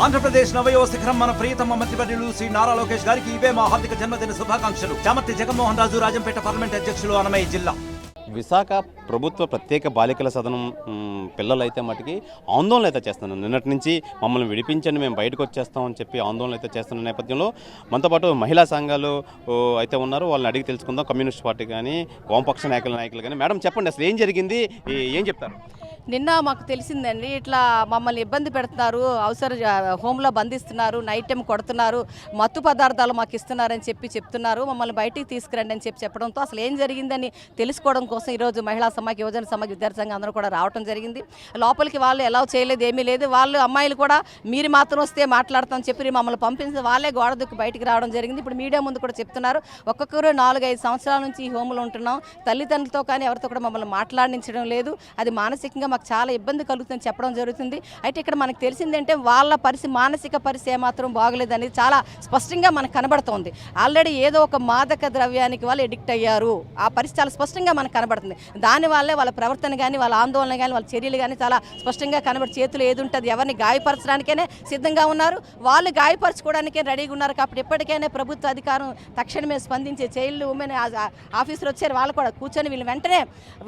ఆంధ్రప్రదేశ్ నవయువ శిఖరం మన ప్రియతమ మంత్రివర్యులు శ్రీ నారా లోకేష్ గారికి ఇవే మా హార్దిక జన్మదిన శుభాకాంక్షలు. చామర్తి జగన్మోహన్ రాజు, రాజంపేట పార్లమెంట్ అధ్యక్షులు, అన్నమయ్య జిల్లా. విశాఖ ప్రభుత్వ ప్రత్యేక బాలికల సదనం పిల్లలు అయితే మటుకి ఆందోళన అయితే చేస్తున్నారు. నిన్నటి నుంచి మమ్మల్ని విడిపించండి, మేము బయటకు వచ్చేస్తామని చెప్పి ఆందోళన అయితే చేస్తున్న నేపథ్యంలో మనతో పాటు మహిళా సంఘాలు అయితే ఉన్నారు. వాళ్ళని అడిగి తెలుసుకుందాం. కమ్యూనిస్ట్ పార్టీ కానీ వామపక్ష నాయకులు కానీ. మేడం చెప్పండి, అసలు ఏం జరిగింది, ఏం చెప్తారు? నిన్న మాకు తెలిసిందండి, ఇట్లా మమ్మల్ని ఇబ్బంది పెడుతున్నారు, అవసర హోంలో బంధిస్తున్నారు, నైట్ టైం కొడుతున్నారు, మత్తు పదార్థాలు మాకు ఇస్తున్నారని చెప్తున్నారు, మమ్మల్ని బయటికి తీసుకురండి అని చెప్పడంతో అసలు ఏం జరిగిందని తెలుసుకోవడం కోసం ఈరోజు మహిళా సమాఖ్య, యువజన సమాఖ్య, విద్యార్థి సంఘం అందరూ కూడా రావడం జరిగింది. లోపలికి వాళ్ళు ఎలా చేయలేదు, ఏమీ లేదు. వాళ్ళు అమ్మాయిలు కూడా మీరు మాత్రం వస్తే మాట్లాడతామని చెప్పి మమ్మల్ని పంపించి వాళ్ళే గోడ దుక్కి బయటికి రావడం జరిగింది. ఇప్పుడు మీడియా ముందు కూడా చెప్తున్నారు, ఒక్కొక్కరు 4-5 సంవత్సరాల నుంచి ఈ హోంలో ఉంటున్నాం, తల్లిదండ్రులతో కానీ ఎవరితో కూడా మమ్మల్ని మాట్లాడించడం లేదు, అది మానసికంగా మాకు చాలా ఇబ్బంది కలుగుతుందని చెప్పడం జరుగుతుంది. అయితే ఇక్కడ మనకు తెలిసిందంటే వాళ్ళ మానసిక పరిస్థితి ఏమాత్రం బాగలేదని చాలా స్పష్టంగా మనకు కనబడుతోంది. ఆల్రెడీ ఏదో ఒక మాదక ద్రవ్యానికి వాళ్ళు ఎడిక్ట్ అయ్యారు, ఆ పరిస్థితి చాలా స్పష్టంగా మనకు కనబడుతుంది. దానివల్లే వాళ్ళ ప్రవర్తన కానీ, వాళ్ళ ఆందోళన కానీ, వాళ్ళ చర్యలు కానీ చాలా స్పష్టంగా కనబడి, చేతులు ఏది ఉంటుంది ఎవరిని గాయపరచడానికైనా సిద్ధంగా ఉన్నారు, వాళ్ళు గాయపరచుకోవడానికే రెడీగా ఉన్నారు. కాబట్టి ఎప్పటికైనా ప్రభుత్వ అధికారం తక్షణమే స్పందించే చైల్డ్ ఉమెన్ ఆఫీసర్ వచ్చారు, వాళ్ళు కూడా కూర్చొని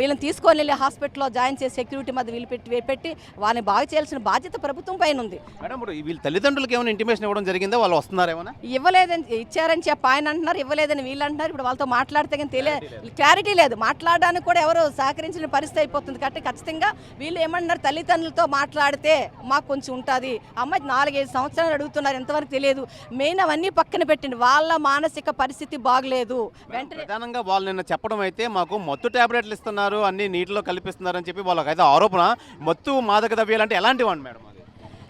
వీళ్ళని తీసుకొని వెళ్ళి హాస్పిటల్లో జాయిన్ చేసి సెక్యూరిటీ మధ్య పెట్టి వాళ్ళని బాగా చేయాల్సిన బాధ్యత ప్రభుత్వం పైన ఉంది. మేడం, వీళ్ళ తల్లిదండ్రులకు ఏమైనా ఇంటిమేషన్ ఇవ్వడం జరిగిందా? వాళ్ళు వస్తున్నారేమన్నా? ఇవ్వలేదని ఇచ్చారని చెప్పి ఆయన అంటున్నారు, ఇవ్వలేదని వీళ్ళు అంటున్నారు. ఇప్పుడు వాళ్ళతో మాట్లాడితే కానీ క్లారిటీ లేదు, మాట్లాడడానికి కూడా ఎవరు సహకరించిన పరిస్థితి అయిపోతుంది. కాబట్టి ఖచ్చితంగా వీళ్ళు ఏమంటున్నారు, తల్లిదండ్రులతో మాట్లాడితే మాకు కొంచెం ఉంటుంది. అమ్మాయి 4-5 సంవత్సరాలు అడుగుతున్నారు, ఎంతవరకు తెలియదు. మెయిన్ అవన్నీ పక్కన పెట్టండి, వాళ్ళ మానసిక పరిస్థితి బాగలేదు. వెంటనే ప్రధానంగా వాళ్ళు నిన్న చెప్పడం అయితే మాకు మత్తు టాబ్లెట్లు ఇస్తున్నారు, అన్ని నీటిలో కల్పిస్తున్నారని చెప్పి వాళ్ళకైతే ఆరోపణ. మత్తు మాదక ద్రవ్యాలు అంటే ఎలాంటివి అండి మేడం?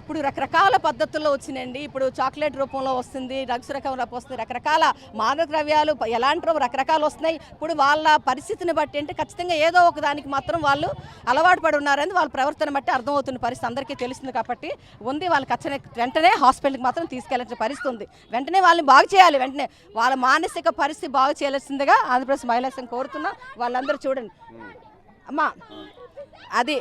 ఇప్పుడు రకరకాల పద్ధతుల్లో వచ్చినాయండి. ఇప్పుడు చాక్లెట్ రూపంలో వస్తుంది, డ్రగ్స్ రకంలో వస్తుంది, రకరకాల మాదక ద్రవ్యాలు ఎలాంటి రకరకాలు వస్తున్నాయి. ఇప్పుడు వాళ్ళ పరిస్థితిని బట్టి అంటే ఖచ్చితంగా ఏదో ఒక దానికి మాత్రం వాళ్ళు అలవాటు పడి ఉన్నారని వాళ్ళ ప్రవర్తన బట్టి అర్థమవుతున్న పరిస్థితి అందరికీ తెలుస్తుంది. కాబట్టి ఉంది, వాళ్ళు ఖచ్చితంగా వెంటనే హాస్పిటల్కి మాత్రం తీసుకెళ్లాల్సిన పరిస్థితి ఉంది. వెంటనే వాళ్ళని బాగు చేయాలి, వెంటనే వాళ్ళ మానసిక పరిస్థితి బాగు చేయాల్సిందిగా ఆంధ్రప్రదేశ్ మహిళా సంఘం కోరుతున్నా. వాళ్ళందరూ చూడండి అమ్మా, అది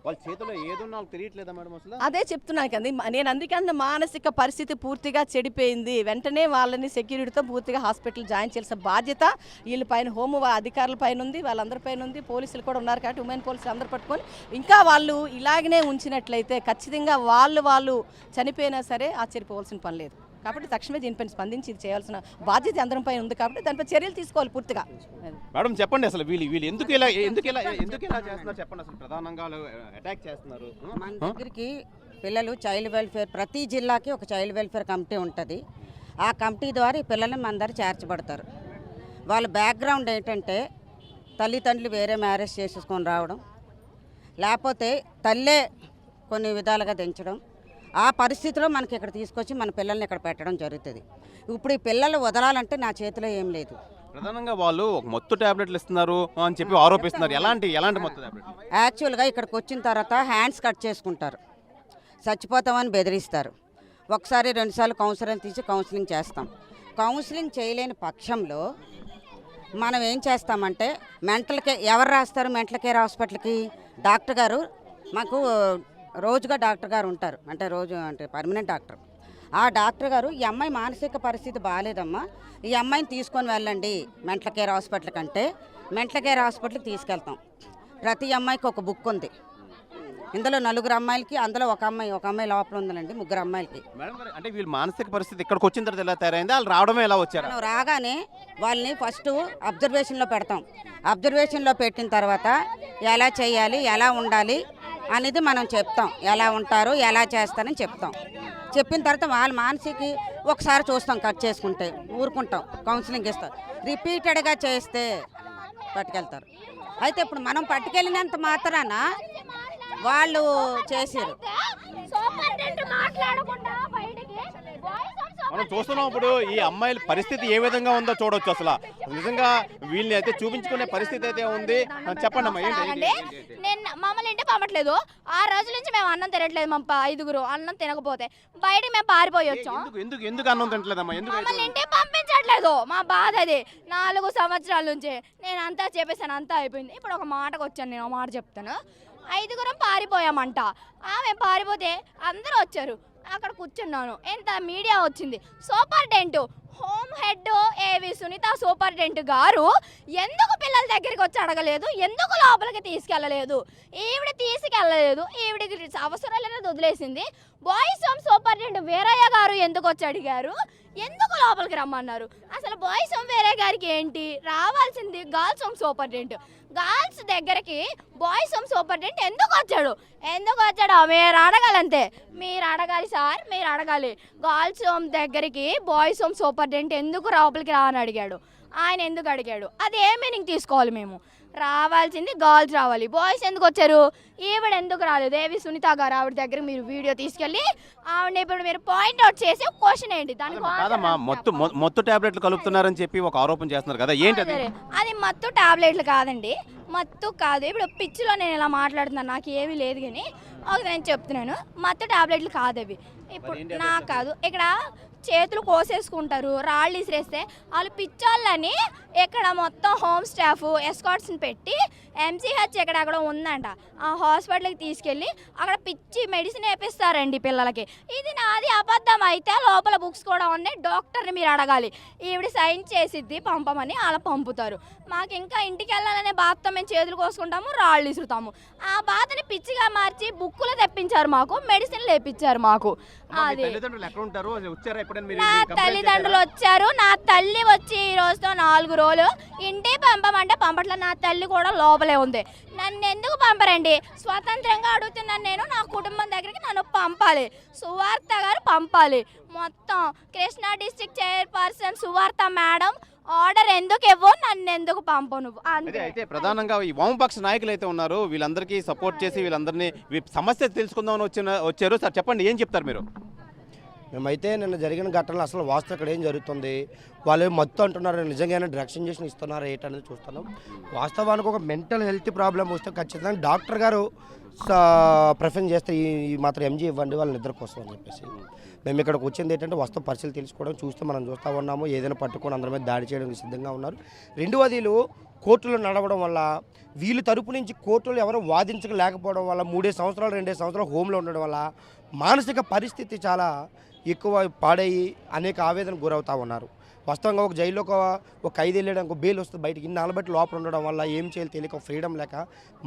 వాళ్ళ చేతిలో ఏదున్నా తెలియట్లేదా మేడం? అసలు అదే చెప్తున్నాను కదా నేను, అందుకని మానసిక పరిస్థితి పూర్తిగా చెడిపోయింది. వెంటనే వాళ్ళని సెక్యూరిటీతో పూర్తిగా హాస్పిటల్ జాయిన్ చేయాల్సిన బాధ్యత వీళ్ళ పైన, హోమ్ అధికారుల పైన ఉంది, వాళ్ళందరి పైన ఉంది. పోలీసులు కూడా ఉన్నారు కాబట్టి ఉమెన్ పోలీసులు అందరూ పట్టుకొని ఇంకా వాళ్ళు ఇలాగనే ఉంచినట్లయితే ఖచ్చితంగా వాళ్ళు చనిపోయినా సరే ఆశ్చర్యపోవాల్సిన పని లేదు. కాబట్టి తక్షణమే దీనిపైన స్పందించి ఇది చేయాల్సిన బాధ్యత అందరం పైన ఉంది. కాబట్టి దానిపై చర్యలు తీసుకోవాలి పూర్తిగా. మేడం చెప్పండి, అసలు వీళ్ళు ఎందుకు ఇలా చేస్తున్నారు చెప్పండి. అసలు ప్రధానంగా అటాక్ చేస్తున్నారు. మన దగ్గరికి పిల్లలు చైల్డ్ వెల్ఫేర్, ప్రతి జిల్లాకి ఒక చైల్డ్ వెల్ఫేర్ కమిటీ ఉంటుంది. ఆ కమిటీ ద్వారా ఈ పిల్లల్ని మన దగ్గర చేర్చబడతారు. వాళ్ళ బ్యాక్గ్రౌండ్ ఏంటంటే తల్లిదండ్రులు వేరే మ్యారేజ్ చేసేసుకొని రావడం, లేకపోతే తల్లే కొన్ని విధాలుగా దించడం, ఆ పరిస్థితిలో మనకి ఇక్కడ తీసుకొచ్చి మన పిల్లల్ని ఇక్కడ పెట్టడం జరుగుతుంది. ఇప్పుడు ఈ పిల్లలు వదలాలంటే నా చేతిలో ఏం లేదు. ప్రధానంగా వాళ్ళు మత్తు టాబ్లెట్లు ఇస్తున్నారు అని చెప్పి ఆరోపిస్తున్నారు. ఎలాంటి మత్తు టాబ్లెట్లు? యాక్చువల్గా ఇక్కడికి వచ్చిన తర్వాత హ్యాండ్స్ కట్ చేసుకుంటారు, చచ్చిపోతామని బెదిరిస్తారు. ఒకసారి 2 సార్లు కౌన్సిలింగ్ తీసి కౌన్సిలింగ్ చేస్తాం. కౌన్సిలింగ్ చేయలేని పక్షంలో మనం ఏం చేస్తామంటే మెంటల్ కేర్, ఎవరు రాస్తారు మెంటల్ కేర్ హాస్పిటల్కి? డాక్టర్ గారు, మాకు రోజుగా డాక్టర్ గారు ఉంటారు, అంటే పర్మనెంట్ డాక్టర్. ఆ డాక్టర్ గారు ఈ అమ్మాయి మానసిక పరిస్థితి బాగాలేదమ్మా, ఈ అమ్మాయిని తీసుకొని వెళ్ళండి మెంటల్ కేర్ హాస్పిటల్ కంటే మెంటల్ కేర్ హాస్పిటల్కి తీసుకెళ్తాం. ప్రతి అమ్మాయికి ఒక బుక్ ఉంది. ఇందులో 4 అమ్మాయిలకి, అందులో ఒక అమ్మాయి లోపల ఉందండి, 3 అమ్మాయిలకి. అంటే వీళ్ళ మానసిక పరిస్థితి ఇక్కడికి వచ్చిన తర్వాత ఎలా తయారైంది? వాళ్ళు రావడమే ఎలా వచ్చారు? మనం రాగానే వాళ్ళని ఫస్ట్ అబ్జర్వేషన్లో పెడతాం. అబ్జర్వేషన్లో పెట్టిన తర్వాత ఎలా చేయాలి, ఎలా ఉండాలి అనేది మనం చెప్తాం. ఎలా ఉంటారు, ఎలా చేస్తారని చెప్తాం. చెప్పిన తర్వాత వాళ్ళ మానసికి ఒకసారి చూస్తాం, కట్ చేసుకుంటే ఊరుకుంటాం, కౌన్సిలింగ్ ఇస్తాం. రిపీటెడ్గా చేస్తే పట్టుకెళ్తారు. అయితే ఇప్పుడు మనం పట్టుకెళ్ళినంత మాత్రాన వాళ్ళు చేసారు. మనం చూస్తున్నాం ఇప్పుడు ఈ అమ్మాయిల పరిస్థితి ఏ విధంగా ఉందో చూడొచ్చు. అసలు నిజంగా వీళ్ళని అయితే చూపించుకునే పరిస్థితి అయితే ఉంది. చెప్పండి అమ్మా, నేను మమ్మల్ని ఇంటి పంపట్లేదు. 6 రోజుల నుంచి మేము అన్నం తినట్లేదు. మా 5గురు అన్నం తినకపోతే బయటకు మేము పారిపోయి వచ్చాం. ఎందుకు అన్నం తినట్లేదమ్మా? మమ్మల్ని ఇంటికి పంపించట్లేదు. మా బాధ అది. 4 సంవత్సరాల నుంచి నేను అంతా చెప్పేసాను, అంతా అయిపోయింది. ఇప్పుడు ఒక మాటకు వచ్చాను, నేను ఒక మాట చెప్తాను. 5గురం పారిపోయామంట. ఆమె పారిపోతే అందరూ వచ్చారు. అక్కడ కూర్చున్నాను. ఎంత మీడియా వచ్చింది. సూపరింటెండెంట్ హోమ్ హెడ్ ఏవి సునీత సూపరింటెండెంట్ గారు ఎందుకు పిల్లల దగ్గరికి వచ్చి అడగలేదు, ఎందుకు లోపలికి తీసుకెళ్ళలేదు, ఈవిడ తీసుకెళ్ళలేదు, ఈవిడికి అవసరం లేదని వదిలేసింది. బాయ్స్ హోమ్ సూపరింటెండెంట్ వీరయ్య గారు ఎందుకు వచ్చి అడిగారు, ఎందుకు లోపలికి రమ్మన్నారు. అసలు బాయ్స్ హోమ్ వీరయ్య గారికి ఏంటి, రావాల్సింది గర్ల్స్ హోమ్ సూపరింటెండెంట్. గర్ల్స్ దగ్గరికి బాయ్స్ హోమ్ సూపరింటెండెంట్ ఎందుకు వచ్చాడో మీరు అడగాలంతే. మీరు అడగాలి సార్, మీరు అడగాలి. గర్ల్స్ హోమ్ దగ్గరికి బాయ్స్ హోమ్ సూపరింటెండెంట్ ఎందుకు లోపలికి రా అని అడిగాడు. ఆయన ఎందుకు అడిగాడు, అది ఏ మీనింగ్ తీసుకోవాలి. మేము రావాల్సింది గర్ల్స్ రావాలి, బాయ్స్ ఎందుకు వచ్చారు, ఈవిడ ఎందుకు రాలేదు. ఏవి సునీత గారు ఆవిడ దగ్గర మీరు వీడియో తీసుకెళ్ళి ఆవిడ ఇప్పుడు మీరు పాయింట్ అవుట్ చేసి క్వశ్చన్ ఏంటి దానికి కాదమ్మా, మొత్తం టాబ్లెట్లు కలుపుతున్నారని చెప్పి ఒక ఆరోపణ చేస్తున్నారు కదా, ఏంటి అది మత్తు టాబ్లెట్లు కాదండి, మత్తు కాదు. ఇప్పుడు పిచ్చిలో నేను ఇలా మాట్లాడుతున్నాను, నాకు ఏమీ లేదు, కానీ ఒక నేను చెప్తున్నాను, మత్తు టాబ్లెట్లు కాదు అవి. ఇప్పుడు నాకు కాదు, ఇక్కడ చేతులు కోసేసుకుంటారు, రాళ్ళు ఇసిరేస్తే వాళ్ళు పిచ్చోళ్ళని ఇక్కడ మొత్తం హోమ్ స్టాఫ్ ఎస్కాట్స్ని పెట్టి ఎంసీహెచ్ ఎక్కడెక్కడ ఉందంట ఆ హాస్పిటల్కి తీసుకెళ్ళి అక్కడ పిచ్చి మెడిసిన్ వేపిస్తారండి పిల్లలకి. ఇది నాది అబద్ధం అయితే లోపల బుక్స్ కూడా ఉన్నాయి, డాక్టర్ని మీరు అడగాలి. ఈవిడ సైన్ చేసిద్ది పంపమని అలా పంపుతారు. మాకు ఇంకా ఇంటికి వెళ్ళాలనే బాధతో మేము చేతులు కోసుకుంటాము, రాళ్ళు ఇసురుతాము. ఆ బాధని పిచ్చిగా మార్చి బుక్కులు తెప్పించారు మాకు, మెడిసిన్లు వేపించారు మాకు. అది నా తల్లిదండ్రులు వచ్చారు, నా తల్లి వచ్చి ఈ రోజుతో 4 రోజులు. ఇంటి పంపమంటే పంపట్ల, నా తల్లి కూడా లోపలే ఉంది. నన్ను ఎందుకు పంపరండి, స్వతంత్రంగా అడుగుతున్నాను నేను. నా కుటుంబం దగ్గరికి నన్ను పంపాలి, సువార్త గారు పంపాలి. మొత్తం కృష్ణా డిస్ట్రిక్ట్ చైర్పర్సన్ సువార్త మేడం ఆర్డర్ ఎందుకు ఇవ్వు, నన్ను ఎందుకు పంపు నువ్వు. అయితే ప్రధానంగా ఈ వామపక్ష నాయకులు అయితే ఉన్నారు, వీళ్ళందరికీ సపోర్ట్ చేసి వీళ్ళందరినీ సమస్య తెలుసుకుందామని వచ్చారు. సార్ చెప్పండి, ఏం చెప్తారు మీరు? మేమైతే నిన్న జరిగిన ఘటనలు అసలు వాస్తవం ఇక్కడ ఏం జరుగుతుంది, వాళ్ళు మత్తు అంటున్నారు, నిజంగానే డ్రగ్స్ ఇంజెక్షన్ ఇస్తున్నారు ఏంటనేది చూస్తున్నాం. వాస్తవానికి ఒక మెంటల్ హెల్త్ ప్రాబ్లం వస్తే ఖచ్చితంగా డాక్టర్ గారు ప్రిఫరెన్స్ చేస్తే ఈ మాత్రం ఎంజీ ఇవ్వండి వాళ్ళ నిద్ర కోసం అని చెప్పేసి. మేము ఇక్కడికి వచ్చింది ఏంటంటే వస్తు పరిస్థితులు తెలుసుకోవడం, చూస్తే మనం చూస్తూ ఉన్నాము, ఏదైనా పట్టుకొని అందరి మీద దాడి చేయడానికి సిద్ధంగా ఉన్నారు. రెండవదిలు కోర్టులో నడవడం వల్ల వీళ్ళ తరపు నుంచి కోర్టులో ఎవరు వాదించలేకపోవడం వల్ల 3 సంవత్సరాలు 2 సంవత్సరాలు హోమ్లో ఉండడం వల్ల మానసిక పరిస్థితి చాలా ఎక్కువ పాడయ్యి అనేక ఆవేదనకు గురవుతూ ఉన్నారు. వాస్తవంగా ఒక జైల్లో ఒక 5 వెళ్ళడానికి బెయిల్ వస్తుంది, బయటికి 4 బట్టి లోపల ఉండడం వల్ల ఏం చేయాలి తెలియక ఫ్రీడమ్ లేక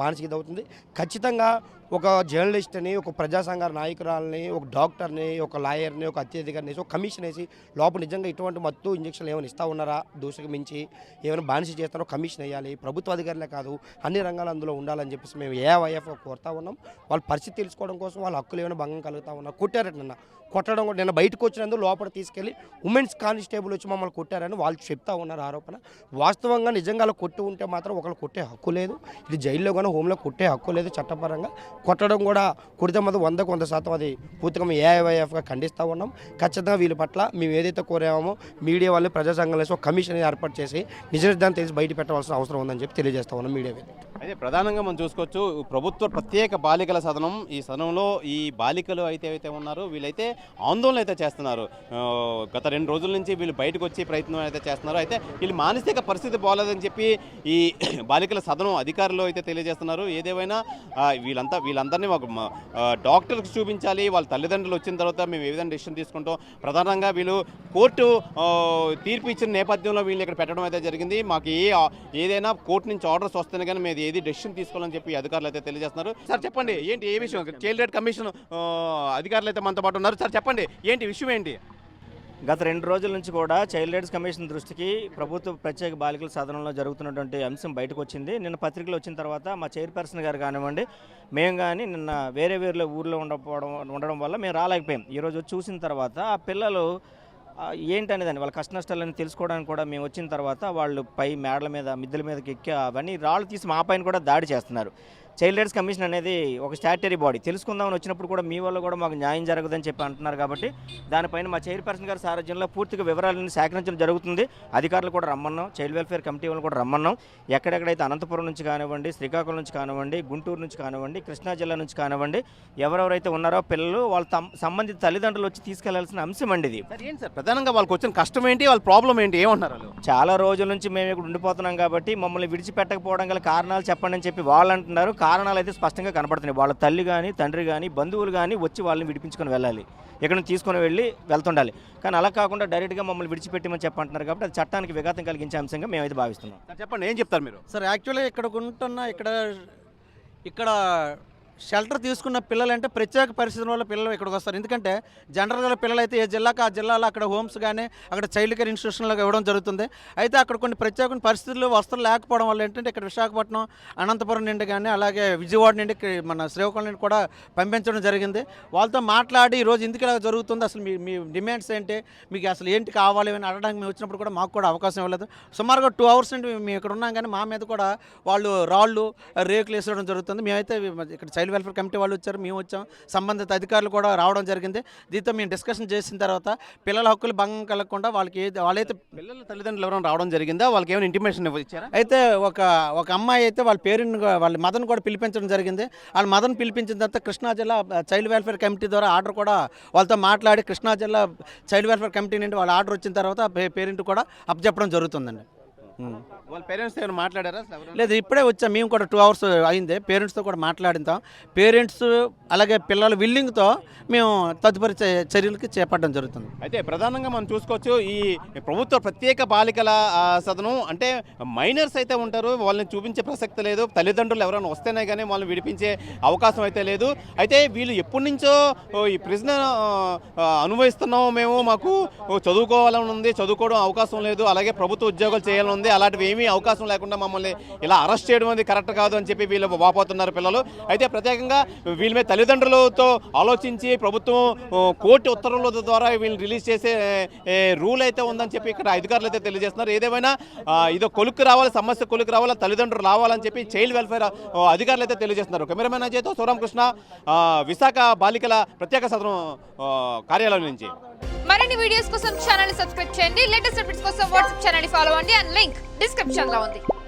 మానసిక ఇది అవుతుంది. ఖచ్చితంగా ఒక జర్నలిస్ట్ని, ఒక ప్రజా సంఘ నాయకురాలని, ఒక డాక్టర్ని, ఒక లాయర్ని, ఒక అత్యధికారిని వేసి ఒక కమిషన్ వేసి లోపల నిజంగా ఇటువంటి మత్తు ఇంజక్షన్లు ఏమైనా ఇస్తూ ఉన్నారా, దోషకు మించి ఏమైనా బానిస చేస్తారో కమిషన్ వేయాలి. ప్రభుత్వ అధికారులే కాదు అన్ని రంగాలు అందులో ఉండాలని చెప్పేసి మేము ఏఐఎఫ్ కోరుతా ఉన్నాం. వాళ్ళ పరిస్థితి తెలుసుకోవడం కోసం వాళ్ళ హక్కులు ఏమైనా భంగం కలుగుతూ ఉన్నా. కొట్టారట నిన్న, కొట్టడం కూడా నిన్న బయటకు వచ్చినందుకు లోపల తీసుకెళ్ళి ఉమెన్స్ కానిస్టేబుల్ వచ్చి మమ్మల్ని కొట్టారని వాళ్ళు చెప్తా ఉన్నారు ఆరోపణ. వాస్తవంగా నిజంగా అలా కొట్టి ఉంటే మాత్రం ఒకళ్ళు కొట్టే హక్కు లేదు, ఇది జైల్లో కానీ హోంలో కొట్టే హక్కు లేదు చట్టపరంగా. కొట్టడం కూడా కొడితే మాత్రం 100% అది పూర్తిగా మేము ఏఐవైఎఫ్గా ఖండిస్తూ ఉన్నాం. ఖచ్చితంగా వీళ్ళ పట్ల మేము ఏదైతే కోరామో మీడియా వాళ్ళని ప్రజా సంఘాలు వేసి ఒక కమిషన్ ఏర్పాటు చేసి నిజ నిర్ధారణ తెలిసి బయట పెట్టవలసిన అవసరం ఉందని చెప్పి తెలియజేస్తా ఉన్నాం మీడియా. అయితే ప్రధానంగా మనం చూసుకోవచ్చు, ప్రభుత్వ ప్రత్యేక బాలికల సదనం, ఈ సదనంలో ఈ బాలికలు అయితే ఉన్నారో వీళ్ళైతే ఆందోళన అయితే చేస్తున్నారు. గత 2 రోజుల నుంచి వీళ్ళు బయటకు వచ్చి ప్రయత్నం అయితే చేస్తున్నారు. అయితే వీళ్ళు మానసిక పరిస్థితి బాగోలేదని చెప్పి ఈ బాలికల సదనం అధికారులు అయితే తెలియజేస్తున్నారు. ఏదేమైనా వీళ్ళందరినీ ఒక డాక్టర్కి చూపించాలి, వాళ్ళ తల్లిదండ్రులు వచ్చిన తర్వాత మేము ఏ విధంగా డెసిషన్ తీసుకుంటాం. ప్రధానంగా వీళ్ళు కోర్టు తీర్పు ఇచ్చిన నేపథ్యంలో వీళ్ళు ఇక్కడ పెట్టడం అయితే జరిగింది. మాకు ఏదైనా కోర్టు నుంచి ఆర్డర్స్ వస్తేనే కానీ మేము ఏది డెసిషన్ తీసుకోవాలని చెప్పి అధికారులు అయితే తెలియజేస్తున్నారు. సార్ చెప్పండి, ఏంటి ఏ విషయం? చైల్డ్ రైట్ కమిషన్ అధికారులు అయితే మనతో పాటు ఉన్నారు. సార్ చెప్పండి, ఏంటి విషయం ఏంటి? గత 2 రోజుల నుంచి కూడా చైల్డ్ రైట్స్ కమిషన్ దృష్టికి ప్రభుత్వ ప్రత్యేక బాలికల సదనంలో జరుగుతున్నటువంటి అంశం బయటకు వచ్చింది. నిన్న పత్రికలు వచ్చిన తర్వాత మా చైర్పర్సన్ గారు కానివ్వండి, మేము కానీ నిన్న వేరే ఊర్లో ఉండడం వల్ల మేము రాలేకపోయాం. ఈరోజు చూసిన తర్వాత ఆ పిల్లలు ఏంటనేదాన్ని వాళ్ళ కష్ట నష్టాలని తెలుసుకోవడానికి కూడా మేము వచ్చిన తర్వాత వాళ్ళు పై మేడల మీద మిద్దెల మీదకి ఎక్కి అవన్నీ రాళ్ళు తీసి మా పైన కూడా దాడి చేస్తున్నారు. చైల్డ్ రైట్స్ కమిషన్ అనేది ఒక స్టాట్యుటరీ బాడీ, తెలుసుకుందామని వచ్చినప్పుడు కూడా మీ వల్ల కూడా మాకు న్యాయం జరగదని చెప్పి అంటున్నారు. కాబట్టి దానిపైన మా చైర్పర్సన్ గారి సారథ్యంలో పూర్తిగా వివరాలను సేకరించడం జరుగుతుంది. అధికారులు కూడా రమ్మన్నాం, చైల్డ్ వెల్ఫేర్ కమిటీ వాళ్ళు కూడా రమ్మన్నాం. ఎక్కడెక్కడైతే అనంతపురం నుంచి కానివ్వండి, శ్రీకాకుళం నుంచి కానివ్వండి, గుంటూరు నుంచి కానివ్వండి, కృష్ణా జిల్లా నుంచి కానివ్వండి, ఎవరెవరైతే ఉన్నారో పిల్లలు వాళ్ళ సంబంధిత తల్లిదండ్రులు వచ్చి తీసుకెళ్లాల్సిన అంశం అండి ఇది. ఏంటి సార్ ప్రధానంగా వాళ్ళకి వచ్చిన కష్టం ఏంటి, వాళ్ళ ప్రాబ్లం ఏంటి, ఏమంటున్నారు వాళ్ళు? చాలా రోజుల నుంచి మేము ఇక్కడ ఉండిపోతున్నాం కాబట్టి మమ్మల్ని విడిచిపెట్టకపోవడం గల కారణాలు చెప్పండి అని చెప్పి వాళ్ళు అంటున్నారు. కారణాలు అయితే స్పష్టంగా కనపడుతున్నాయి. వాళ్ళ తల్లి కానీ తండ్రి కానీ బంధువులు కానీ వచ్చి వాళ్ళని విడిపించుకొని వెళ్ళాలి, ఇక్కడ నుంచి తీసుకొని వెళ్తుండాలి. కానీ అలా కాకుండా డైరెక్ట్గా మమ్మల్ని విడిచిపెట్టమని చెప్పంటున్నారు కాబట్టి అది చట్టానికి విఘాతం కలిగించే అంశంగా మేమైతే భావిస్తున్నాం. చెప్పండి, ఏం చెప్తారు మీరు? సార్ యాక్చువల్లీ ఇక్కడ షెల్టర్ తీసుకున్న పిల్లలంటే ప్రత్యేక పరిస్థితుల వల్ల పిల్లలు ఇక్కడికి వస్తారు. ఎందుకంటే జనరల్గా పిల్లలు అయితే ఏ జిల్లాకు ఆ జిల్లాలో అక్కడ హోమ్స్ కానీ అక్కడ చైల్డ్ కేర్ ఇన్స్టిట్యూషన్లకు ఇవ్వడం జరుగుతుంది. అయితే అక్కడ కొన్ని ప్రత్యేక పరిస్థితుల్లో వసతులు లేకపోవడం వల్ల ఏంటంటే ఇక్కడ విశాఖపట్నం, అనంతపురం నుండి కానీ అలాగే విజయవాడ నుండి మన శ్రీకాకుళం నుండి కూడా పంపించడం జరిగింది. వాళ్ళతో మాట్లాడి ఈరోజు ఎందుకు ఇలా జరుగుతుంది, అసలు మీ డిమాండ్స్ ఏంటి, మీకు అసలు ఏంటి కావాలి అని అడగడానికి మేము వచ్చినప్పుడు కూడా మాకు కూడా అవకాశం ఇవ్వలేదు. సుమారుగా 2 hours నుండి మేము ఇక్కడ ఉన్నాం, కానీ మా మీద కూడా వాళ్ళు రాళ్ళు రేకులు వేసడం జరుగుతుంది. మేమైతే ఇక్కడ చైల్డ్ వెల్ఫేర్ కమిటీ వాళ్ళు వచ్చారు, మేము వచ్చాం, సంబంధిత అధికారులు కూడా రావడం జరిగింది. దీంతో మేము డిస్కషన్ చేసిన తర్వాత పిల్లల హక్కులు భంగం కలగకుండా వాళ్ళైతే పిల్లల తల్లిదండ్రులు ఎవరైనా రావడం జరిగిందా? వాళ్ళకి ఏమైనా ఇంటిమేషన్ ఇచ్చారా? అయితే ఒక అమ్మాయి అయితే వాళ్ళ పేరెంట్ వాళ్ళ మదర్ని కూడా పిలిపించడం జరిగింది. వాళ్ళ మదర్ని పిలిపించిన తర్వాత కృష్ణా జిల్లా చైల్డ్ వెల్ఫేర్ కమిటీ ద్వారా ఆర్డర్ కూడా వాళ్ళతో మాట్లాడి కృష్ణా జిల్లా చైల్డ్ వెల్ఫేర్ కమిటీ నుండి వాళ్ళ ఆర్డర్ వచ్చిన తర్వాత పేరెంట్ కూడా అప్పచెప్పడం జరుగుతుందండి. వాళ్ళ పేరెంట్స్ ఏమైనా మాట్లాడారా? లేదు, ఇప్పుడే వచ్చాం మేము కూడా. 2 hours అయింది. పేరెంట్స్తో కూడా మాట్లాడితాం. పేరెంట్స్ అలాగే పిల్లల విల్లింగ్తో మేము తదుపరి చర్యలకి చేపట్టడం జరుగుతుంది. అయితే ప్రధానంగా మనం చూసుకోవచ్చు, ఈ ప్రభుత్వ ప్రత్యేక బాలికల సదనం అంటే మైనర్స్ అయితే ఉంటారు, వాళ్ళని చూపించే ప్రసక్తి లేదు. తల్లిదండ్రులు ఎవరైనా వస్తేనే కానీ వాళ్ళని విడిపించే అవకాశం అయితే లేదు. అయితే వీళ్ళు ఎప్పటి నుంచో ఈ ప్రిజనర్ అనుభవిస్తున్నాము, మేము మాకు చదువుకోవాలని ఉంది, చదువుకోవడం అవకాశం లేదు, అలాగే ప్రభుత్వ ఉద్యోగాలు చేయాలని ఉంది, అలాంటివి ఏమీ అవకాశం లేకుండా మమ్మల్ని ఇలా అరెస్ట్ చేయడం అనేది కరెక్ట్ కాదు అని చెప్పి వీళ్ళు వాపోతున్నారు పిల్లలు. అయితే ప్రత్యేకంగా వీళ్ళ మీద తల్లిదండ్రులతో ఆలోచించి ప్రభుత్వం కోర్టు ఉత్తర్వుల ద్వారా వీళ్ళని రిలీజ్ చేసే రూల్ అయితే ఉందని చెప్పి ఇక్కడ అధికారులు అయితే తెలియజేస్తున్నారు. ఏదేమైనా ఇదో కొలుక్కు రావాలి, సమస్య కొలుక్కు రావాలి, తల్లిదండ్రులు రావాలని చెప్పి చైల్డ్ వెల్ఫేర్ అధికారులు అయితే తెలియజేస్తున్నారు. కెమెరామెన్ అజయ్తో శివరామకృష్ణ, విశాఖ బాలికల ప్రత్యేక సదనం కార్యాలయం నుంచి. మరిన్ని వీడియోస్ కోసం ఛానల్ ని సబ్స్క్రైబ్ చేయండి. లేటెస్ట్ అప్డేట్స్ కోసం వాట్సాప్ ఛానల్ ని ఫాలో అవ్వండి. అండ్ లింక్ డిస్క్రిప్షన్ లో ఉంది.